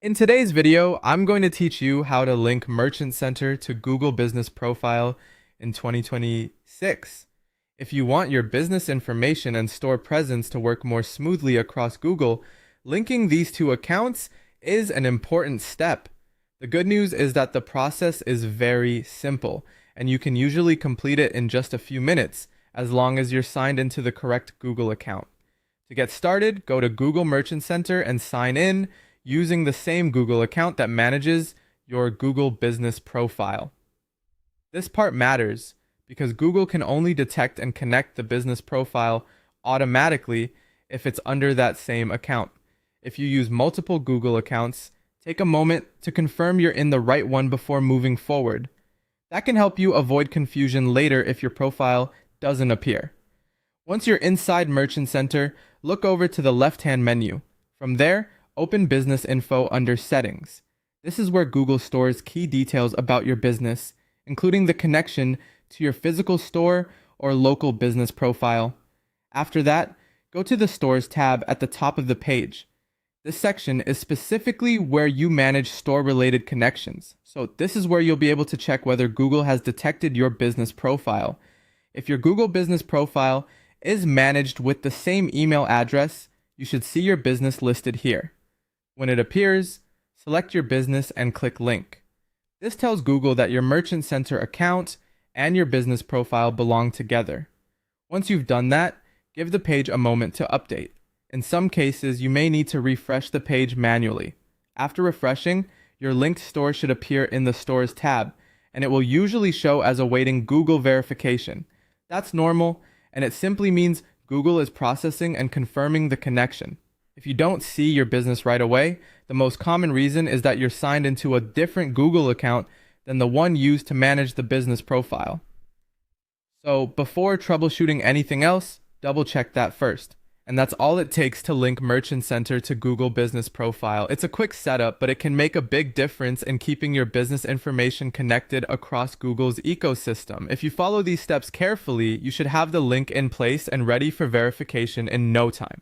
In today's video, I'm going to teach you how to link Merchant Center to Google Business Profile in 2026. If you want your business information and store presence to work more smoothly across Google, linking these two accounts is an important step. The good news is that the process is very simple, and you can usually complete it in just a few minutes, as long as you're signed into the correct Google account. To get started, go to Google Merchant Center and sign in using the same Google account that manages your Google Business Profile. This part matters because Google can only detect and connect the business profile automatically if it's under that same account. If you use multiple Google accounts, take a moment to confirm you're in the right one before moving forward. That can help you avoid confusion later if your profile doesn't appear. Once you're inside Merchant Center, look over to the left-hand menu. From there, open Business Info under Settings. This is where Google stores key details about your business, including the connection to your physical store or local business profile. After that, go to the Stores tab at the top of the page. This section is specifically where you manage store-related connections. So this is where you'll be able to check whether Google has detected your business profile. If your Google Business Profile is managed with the same email address, you should see your business listed here. When it appears, select your business and click Link. This tells Google that your Merchant Center account and your business profile belong together. Once you've done that, give the page a moment to update. In some cases, you may need to refresh the page manually. After refreshing, your linked store should appear in the Stores tab, and it will usually show as awaiting Google verification. That's normal, and it simply means Google is processing and confirming the connection. If you don't see your business right away, the most common reason is that you're signed into a different Google account than the one used to manage the business profile. So before troubleshooting anything else, double check that first. And that's all it takes to link Merchant Center to Google Business Profile. It's a quick setup, but it can make a big difference in keeping your business information connected across Google's ecosystem. If you follow these steps carefully, you should have the link in place and ready for verification in no time.